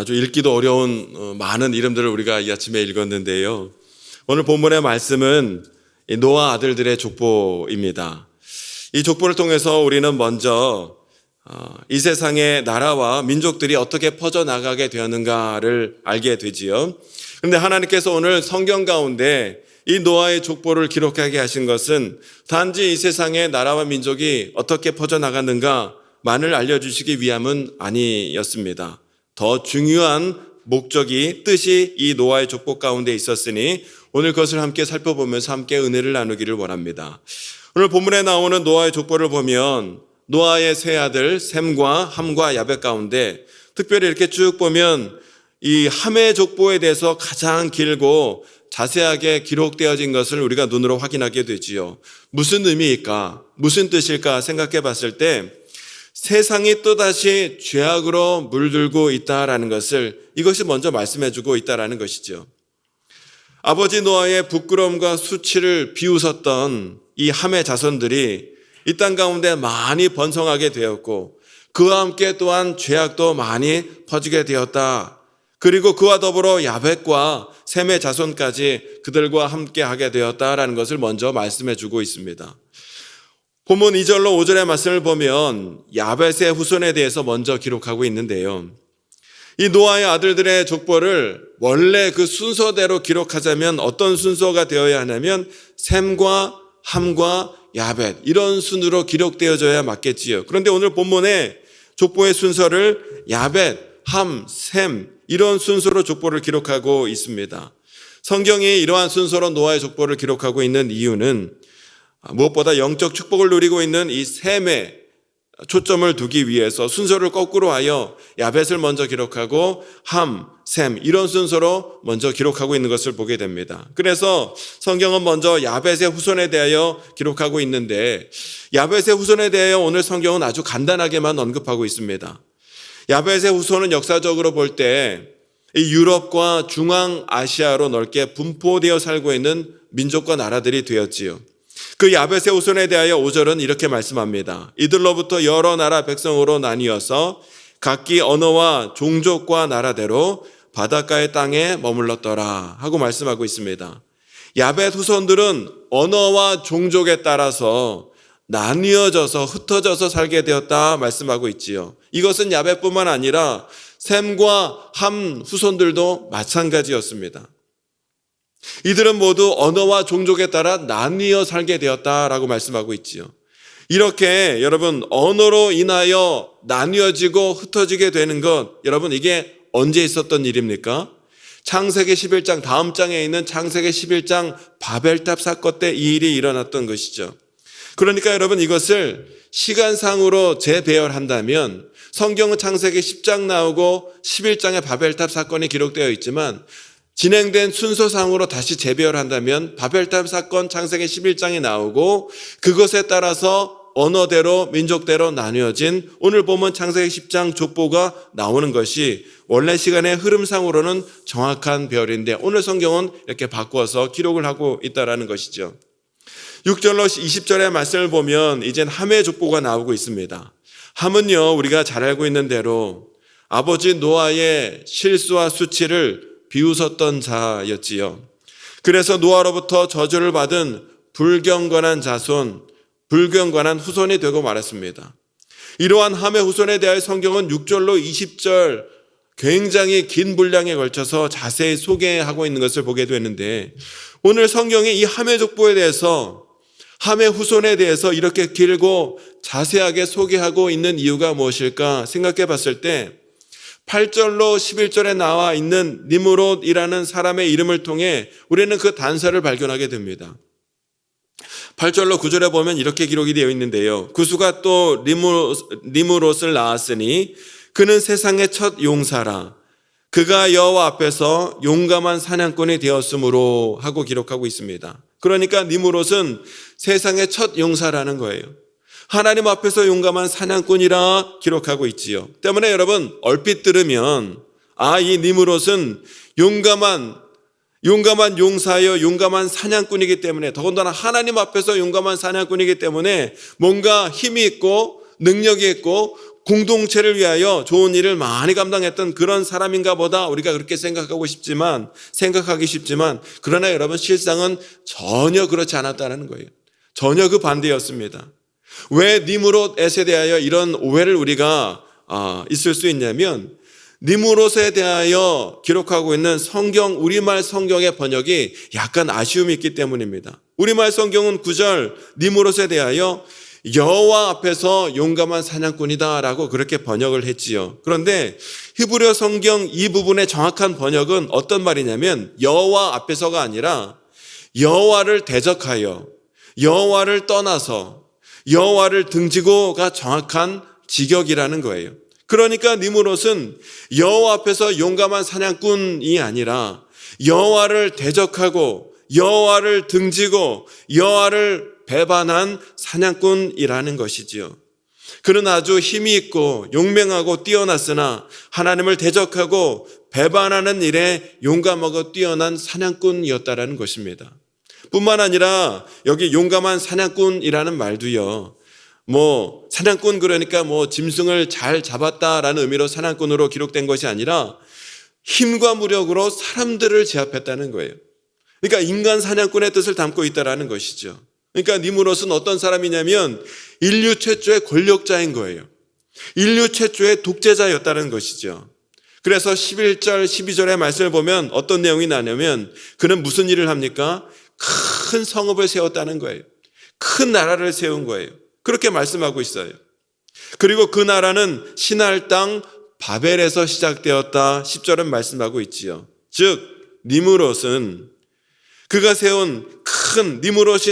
아주 읽기도 어려운 많은 이름들을 우리가 이 아침에 읽었는데요. 오늘 본문의 말씀은 노아 아들들의 족보입니다. 이 족보를 통해서 우리는 먼저 이 세상의 나라와 민족들이 어떻게 퍼져나가게 되었는가를 알게 되지요. 그런데 하나님께서 오늘 성경 가운데 이 노아의 족보를 기록하게 하신 것은 단지 이 세상의 나라와 민족이 어떻게 퍼져나갔는가만을 알려주시기 위함은 아니었습니다. 더 중요한 목적이, 뜻이 이 노아의 족보 가운데 있었으니 오늘 그것을 함께 살펴보면서 함께 은혜를 나누기를 원합니다. 오늘 본문에 나오는 노아의 족보를 보면 노아의 세 아들 셈과 함과 야벳 가운데 특별히 이렇게 쭉 보면 이 함의 족보에 대해서 가장 길고 자세하게 기록되어진 것을 우리가 눈으로 확인하게 되지요. 무슨 의미일까? 무슨 뜻일까 생각해 봤을 때 세상이 또다시 죄악으로 물들고 있다라는 것을, 이것이 먼저 말씀해 주고 있다라는 것이죠. 아버지 노아의 부끄러움과 수치를 비웃었던 이 함의 자손들이 이 땅 가운데 많이 번성하게 되었고 그와 함께 또한 죄악도 많이 퍼지게 되었다. 그리고 그와 더불어 야벳과 셈의 자손까지 그들과 함께 하게 되었다라는 것을 먼저 말씀해 주고 있습니다. 본문 2절로 5절의 말씀을 보면 야벳의 후손에 대해서 먼저 기록하고 있는데요. 이 노아의 아들들의 족보를 원래 그 순서대로 기록하자면 어떤 순서가 되어야 하냐면 셈과 함과 야벳, 이런 순으로 기록되어져야 맞겠지요. 그런데 오늘 본문에 족보의 순서를 야벳, 함, 셈 이런 순서로 족보를 기록하고 있습니다. 성경이 이러한 순서로 노아의 족보를 기록하고 있는 이유는 무엇보다 영적 축복을 누리고 있는 이 셈에 초점을 두기 위해서 순서를 거꾸로 하여 야벳을 먼저 기록하고 함, 셈 이런 순서로 먼저 기록하고 있는 것을 보게 됩니다. 그래서 성경은 먼저 야벳의 후손에 대하여 기록하고 있는데 야벳의 후손에 대하여 오늘 성경은 아주 간단하게만 언급하고 있습니다. 야벳의 후손은 역사적으로 볼 때 이 유럽과 중앙아시아로 넓게 분포되어 살고 있는 민족과 나라들이 되었지요. 그 야벳의 후손에 대하여 5절은 이렇게 말씀합니다. 이들로부터 여러 나라 백성으로 나뉘어서 각기 언어와 종족과 나라대로 바닷가의 땅에 머물렀더라 하고 말씀하고 있습니다. 야벳 후손들은 언어와 종족에 따라서 나뉘어져서 흩어져서 살게 되었다 말씀하고 있지요. 이것은 야벳뿐만 아니라 셈과 함 후손들도 마찬가지였습니다. 이들은 모두 언어와 종족에 따라 나뉘어 살게 되었다라고 말씀하고 있지요. 이렇게 여러분 언어로 인하여 나뉘어지고 흩어지게 되는 것, 여러분 이게 언제 있었던 일입니까? 창세기 11장 다음 장에 있는 창세기 11장 바벨탑 사건 때 이 일이 일어났던 것이죠. 그러니까 여러분 이것을 시간상으로 재배열한다면 성경은 창세기 10장 나오고 11장에 바벨탑 사건이 기록되어 있지만 진행된 순서상으로 다시 재배열한다면 바벨탑 사건 창세기 11장에 나오고 그것에 따라서 언어대로 민족대로 나뉘어진 오늘 보면 창세기 10장 족보가 나오는 것이 원래 시간의 흐름상으로는 정확한 배열인데 오늘 성경은 이렇게 바꿔서 기록을 하고 있다는 것이죠. 6절로 20절의 말씀을 보면 이젠 함의 족보가 나오고 있습니다. 함은요 우리가 잘 알고 있는 대로 아버지 노아의 실수와 수치를 비웃었던 자였지요. 그래서 노아로부터 저주를 받은 불경건한 자손, 불경건한 후손이 되고 말았습니다. 이러한 함의 후손에 대하여 성경은 6절로 20절 굉장히 긴 분량에 걸쳐서 자세히 소개하고 있는 것을 보게 되는데 오늘 성경이 이 함의 족보에 대해서 함의 후손에 대해서 이렇게 길고 자세하게 소개하고 있는 이유가 무엇일까 생각해 봤을 때 8절로 11절에 나와 있는 니므롯이라는 사람의 이름을 통해 우리는 그 단서를 발견하게 됩니다. 8절로 9절에 보면 이렇게 기록이 되어 있는데요. 구수가 또 니므롯을 낳았으니 그는 세상의 첫 용사라. 그가 여호와 앞에서 용감한 사냥꾼이 되었으므로 하고 기록하고 있습니다. 그러니까 니므롯은 세상의 첫 용사라는 거예요. 하나님 앞에서 용감한 사냥꾼이라 기록하고 있지요. 때문에 여러분 얼핏 들으면 이 니므롯은 용감한 용사여 용감한 사냥꾼이기 때문에 더군다나 하나님 앞에서 용감한 사냥꾼이기 때문에 뭔가 힘이 있고 능력이 있고 공동체를 위하여 좋은 일을 많이 감당했던 그런 사람인가 보다 우리가 그렇게 생각하기 쉽지만 그러나 여러분 실상은 전혀 그렇지 않았다는 거예요. 전혀 그 반대였습니다. 왜 니므롯에 대하여 이런 오해를 우리가 있을 수 있냐면 니므롯에 대하여 기록하고 있는 우리말 성경의 번역이 약간 아쉬움이 있기 때문입니다. 우리말 성경은 9절 니므롯에 대하여 여호와 앞에서 용감한 사냥꾼이다 라고 그렇게 번역을 했지요. 그런데 히브리어 성경 이 부분의 정확한 번역은 어떤 말이냐면 여호와 앞에서가 아니라 여호와를 대적하여 여호와를 떠나서 여호와를 등지고가 정확한 직역이라는 거예요. 그러니까 니므롯은 여호와 앞에서 용감한 사냥꾼이 아니라 여호와를 대적하고 여호와를 등지고 여호와를 배반한 사냥꾼이라는 것이지요. 그는 아주 힘이 있고 용맹하고 뛰어났으나 하나님을 대적하고 배반하는 일에 용감하고 뛰어난 사냥꾼이었다라는 것입니다. 뿐만 아니라 여기 용감한 사냥꾼이라는 말도요. 사냥꾼 그러니까 짐승을 잘 잡았다라는 의미로 사냥꾼으로 기록된 것이 아니라 힘과 무력으로 사람들을 제압했다는 거예요. 그러니까 인간 사냥꾼의 뜻을 담고 있다라는 것이죠. 그러니까 니므롯은 어떤 사람이냐면 인류 최초의 권력자인 거예요. 인류 최초의 독재자였다는 것이죠. 그래서 11절, 12절의 말씀을 보면 어떤 내용이 나냐면 그는 무슨 일을 합니까? 큰 성읍을 세웠다는 거예요. 큰 나라를 세운 거예요. 그렇게 말씀하고 있어요. 그리고 그 나라는 신할 땅 바벨에서 시작되었다. 10절은 말씀하고 있지요. 즉 니므롯이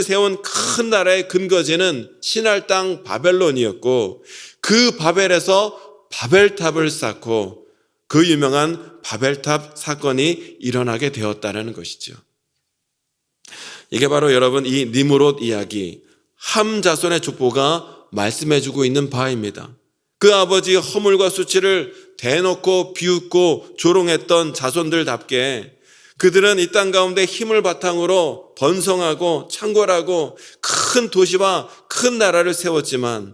세운 큰 나라의 근거지는 신할 땅 바벨론이었고 그 바벨에서 바벨탑을 쌓고 그 유명한 바벨탑 사건이 일어나게 되었다는 것이죠. 이게 바로 여러분 이 니므롯 이야기 함 자손의 족보가 말씀해주고 있는 바입니다. 그 아버지의 허물과 수치를 대놓고 비웃고 조롱했던 자손들답게 그들은 이 땅 가운데 힘을 바탕으로 번성하고 창궐하고 큰 도시와 큰 나라를 세웠지만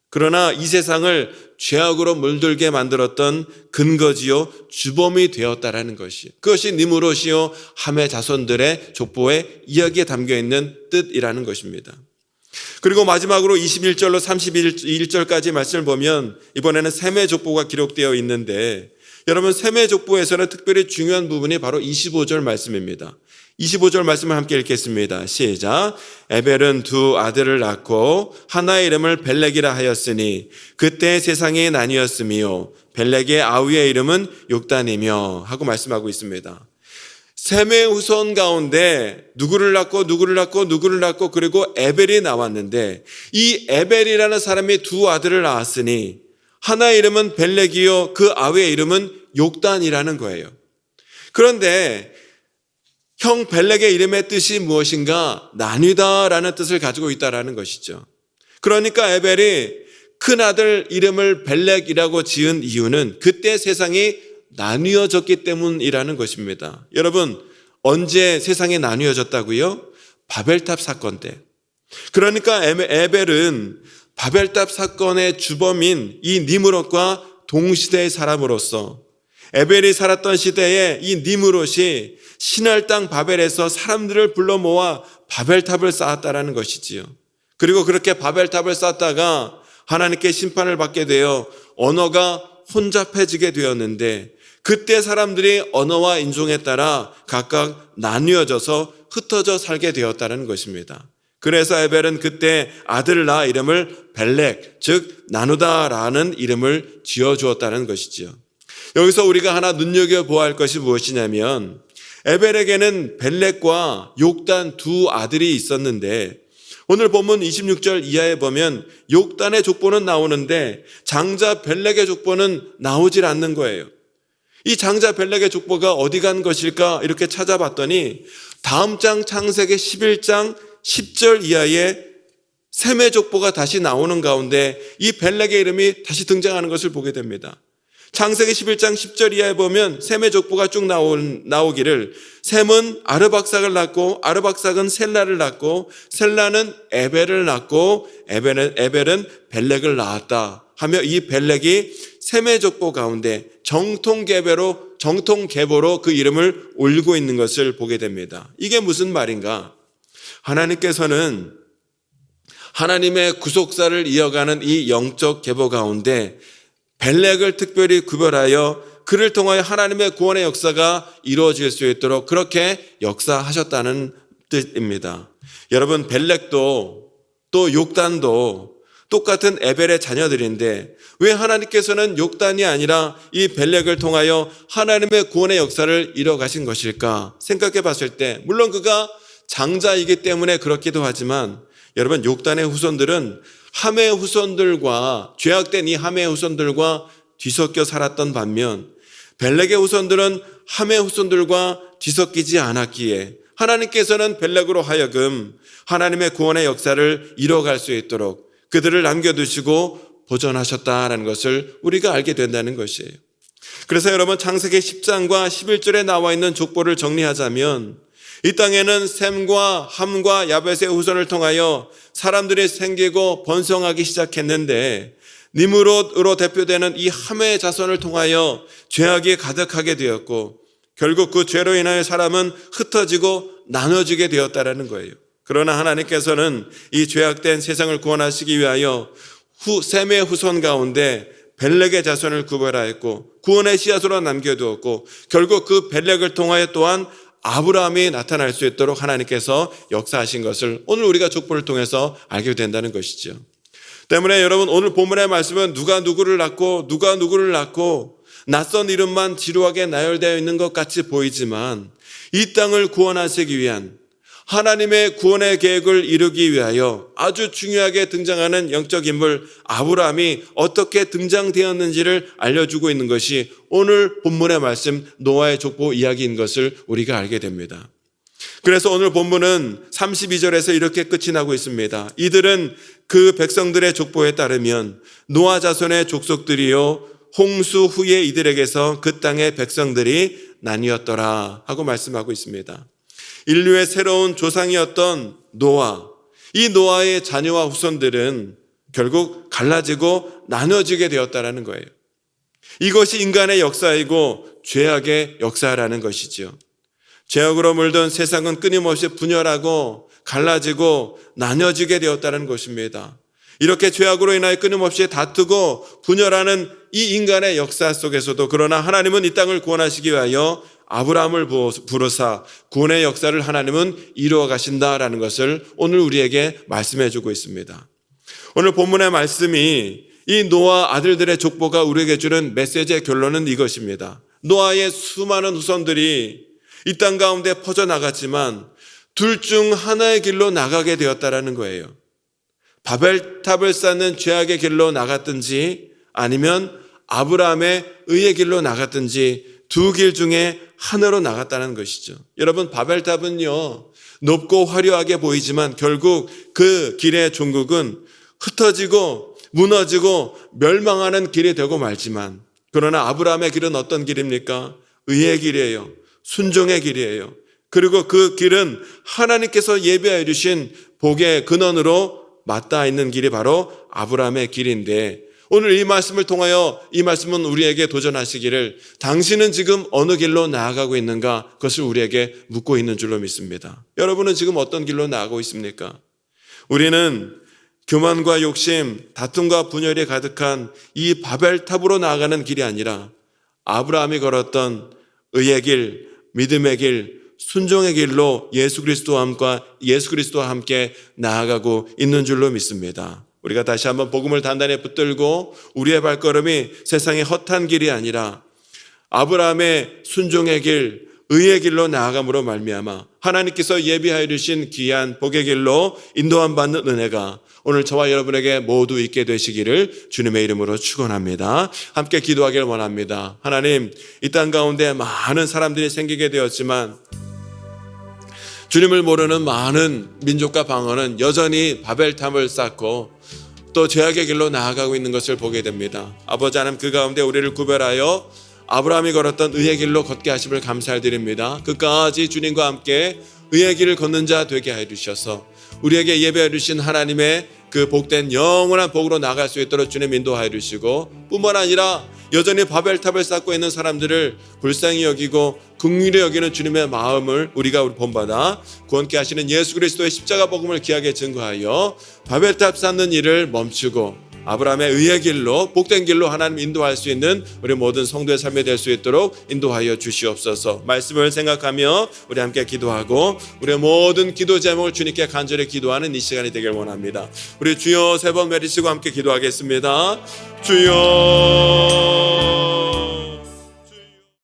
그러나 이 세상을 죄악으로 물들게 만들었던 근거지요 주범이 되었다라는 것이 그것이 니므롯이요 함의 자손들의 족보에 이야기에 담겨있는 뜻이라는 것입니다. 그리고 마지막으로 21절로 31절까지 말씀을 보면 이번에는 셈의 족보가 기록되어 있는데 여러분 셈의 족보에서는 특별히 중요한 부분이 바로 25절 말씀입니다. 25절 말씀을 함께 읽겠습니다. 시작. 에벨은 두 아들을 낳고 하나의 이름을 벨렉이라 하였으니 그때 세상이 나뉘었으며 벨렉의 아우의 이름은 욕단이며 하고 말씀하고 있습니다. 셈의 후손 가운데 누구를 낳고 그리고 에벨이 나왔는데 이 에벨이라는 사람이 두 아들을 낳았으니 하나의 이름은 벨렉이요 그 아우의 이름은 욕단이라는 거예요. 그런데 형 벨렉의 이름의 뜻이 무엇인가? 나뉘다라는 뜻을 가지고 있다라는 것이죠. 그러니까 에벨이 큰아들 이름을 벨렉이라고 지은 이유는 그때 세상이 나뉘어졌기 때문이라는 것입니다. 여러분 언제 세상이 나뉘어졌다고요? 바벨탑 사건 때. 그러니까 에벨은 바벨탑 사건의 주범인 이 니므롯과 동시대의 사람으로서 에벨이 살았던 시대에 이 니므롯이 신할 땅 바벨에서 사람들을 불러 모아 바벨탑을 쌓았다라는 것이지요. 그리고 그렇게 바벨탑을 쌓다가 하나님께 심판을 받게 되어 언어가 혼잡해지게 되었는데 그때 사람들이 언어와 인종에 따라 각각 나뉘어져서 흩어져 살게 되었다는 것입니다. 그래서 에벨은 그때 아들을 낳아 이름을 벨렉, 즉 나누다라는 이름을 지어주었다는 것이지요. 여기서 우리가 하나 눈여겨보아야 할 것이 무엇이냐면 에벨에게는 벨렉과 욕단 두 아들이 있었는데 오늘 본문 26절 이하에 보면 욕단의 족보는 나오는데 장자 벨렉의 족보는 나오질 않는 거예요. 이 장자 벨렉의 족보가 어디 간 것일까 이렇게 찾아봤더니 다음 장 창세기 11장 10절 이하에 셈의 족보가 다시 나오는 가운데 이 벨렉의 이름이 다시 등장하는 것을 보게 됩니다. 창세기 11장 10절 이하에 보면 셈의 족보가 쭉 나오기를 셈은 아르박삭을 낳고 아르박삭은 셀라를 낳고 셀라는 에벨을 낳고 에벨은 벨렉을 낳았다 하며 이 벨렉이 셈의 족보 가운데 정통계보로 그 이름을 올리고 있는 것을 보게 됩니다. 이게 무슨 말인가? 하나님께서는 하나님의 구속사를 이어가는 이 영적 계보 가운데 벨렉을 특별히 구별하여 그를 통하여 하나님의 구원의 역사가 이루어질 수 있도록 그렇게 역사하셨다는 뜻입니다. 여러분, 벨렉도 또 욕단도 똑같은 에벨의 자녀들인데 왜 하나님께서는 욕단이 아니라 이 벨렉을 통하여 하나님의 구원의 역사를 이뤄가신 것일까 생각해 봤을 때, 물론 그가 장자이기 때문에 그렇기도 하지만 여러분, 욕단의 후손들은 함의 후손들과 죄악된 이 함의 후손들과 뒤섞여 살았던 반면 벨렉의 후손들은 함의 후손들과 뒤섞이지 않았기에 하나님께서는 벨렉으로 하여금 하나님의 구원의 역사를 이뤄갈 수 있도록 그들을 남겨두시고 보존하셨다라는 것을 우리가 알게 된다는 것이에요. 그래서 여러분, 창세기 10장과 11절에 나와 있는 족보를 정리하자면 이 땅에는 셈과 함과 야벳의 후손을 통하여 사람들이 생기고 번성하기 시작했는데 니므롯으로 대표되는 이 함의 자손을 통하여 죄악이 가득하게 되었고 결국 그 죄로 인하여 사람은 흩어지고 나눠지게 되었다라는 거예요. 그러나 하나님께서는 이 죄악된 세상을 구원하시기 위하여 셈의 후손 가운데 벨렉의 자손을 구별하였고 구원의 씨앗으로 남겨두었고 결국 그 벨렉을 통하여 또한 아브라함이 나타날 수 있도록 하나님께서 역사하신 것을 오늘 우리가 족보를 통해서 알게 된다는 것이죠. 때문에 여러분, 오늘 본문의 말씀은 누가 누구를 낳고 누가 누구를 낳고 낯선 이름만 지루하게 나열되어 있는 것 같이 보이지만 이 땅을 구원하시기 위한 하나님의 구원의 계획을 이루기 위하여 아주 중요하게 등장하는 영적 인물 아브라함이 어떻게 등장되었는지를 알려주고 있는 것이 오늘 본문의 말씀 노아의 족보 이야기인 것을 우리가 알게 됩니다. 그래서 오늘 본문은 32절에서 이렇게 끝이 나고 있습니다. 이들은 그 백성들의 족보에 따르면 노아 자손의 족속들이요 홍수 후에 이들에게서 그 땅의 백성들이 나뉘었더라 하고 말씀하고 있습니다. 인류의 새로운 조상이었던 노아, 이 노아의 자녀와 후손들은 결국 갈라지고 나눠지게 되었다는 거예요. 이것이 인간의 역사이고 죄악의 역사라는 것이죠. 죄악으로 물든 세상은 끊임없이 분열하고 갈라지고 나눠지게 되었다는 것입니다. 이렇게 죄악으로 인하여 끊임없이 다투고 분열하는 이 인간의 역사 속에서도 그러나 하나님은 이 땅을 구원하시기 위하여 아브라함을 부르사 구원의 역사를 하나님은 이루어 가신다라는 것을 오늘 우리에게 말씀해 주고 있습니다. 오늘 본문의 말씀이 이 노아 아들들의 족보가 우리에게 주는 메시지의 결론은 이것입니다. 노아의 수많은 후손들이 이 땅 가운데 퍼져나갔지만 둘 중 하나의 길로 나가게 되었다라는 거예요. 바벨탑을 쌓는 죄악의 길로 나갔든지 아니면 아브라함의 의의 길로 나갔든지 두 길 중에 하나로 나갔다는 것이죠. 여러분, 바벨탑은요 높고 화려하게 보이지만 결국 그 길의 종국은 흩어지고 무너지고 멸망하는 길이 되고 말지만 그러나 아브라함의 길은 어떤 길입니까? 의의 길이에요. 순종의 길이에요. 그리고 그 길은 하나님께서 예비하여 주신 복의 근원으로 맞닿아 있는 길이 바로 아브라함의 길인데 오늘 이 말씀을 통하여 이 말씀은 우리에게 도전하시기를 당신은 지금 어느 길로 나아가고 있는가 그것을 우리에게 묻고 있는 줄로 믿습니다. 여러분은 지금 어떤 길로 나아가고 있습니까? 우리는 교만과 욕심, 다툼과 분열이 가득한 이 바벨탑으로 나아가는 길이 아니라 아브라함이 걸었던 의의 길, 믿음의 길, 순종의 길로 예수 그리스도와 함께 나아가고 있는 줄로 믿습니다. 우리가 다시 한번 복음을 단단히 붙들고 우리의 발걸음이 세상의 헛한 길이 아니라 아브라함의 순종의 길, 의의 길로 나아감으로 말미암아 하나님께서 예비하여 주신 귀한 복의 길로 인도함 받는 은혜가 오늘 저와 여러분에게 모두 있게 되시기를 주님의 이름으로 축원합니다. 함께 기도하기를 원합니다. 하나님, 이 땅 가운데 많은 사람들이 생기게 되었지만 주님을 모르는 많은 민족과 방언은 여전히 바벨탑을 쌓고 또 죄악의 길로 나아가고 있는 것을 보게 됩니다. 아버지 하나님, 그 가운데 우리를 구별하여 아브라함이 걸었던 의의 길로 걷게 하심을 감사드립니다. 끝까지 주님과 함께 의의 길을 걷는 자 되게 해 주셔서 우리에게 예배해 주신 하나님의 그 복된 영원한 복으로 나갈 수 있도록 주님 인도하여 주시고, 뿐만 아니라 여전히 바벨탑을 쌓고 있는 사람들을 불쌍히 여기고 긍휼히 여기는 주님의 마음을 우리가 본받아 구원케 하시는 예수 그리스도의 십자가 복음을 귀하게 증거하여 바벨탑 쌓는 일을 멈추고 아브라함의 의의 길로, 복된 길로 하나님 인도할 수 있는 우리 모든 성도의 삶이 될 수 있도록 인도하여 주시옵소서. 말씀을 생각하며 우리 함께 기도하고 우리의 모든 기도 제목을 주님께 간절히 기도하는 이 시간이 되길 원합니다. 우리 주여 세 번 외치시고 함께 기도하겠습니다. 주여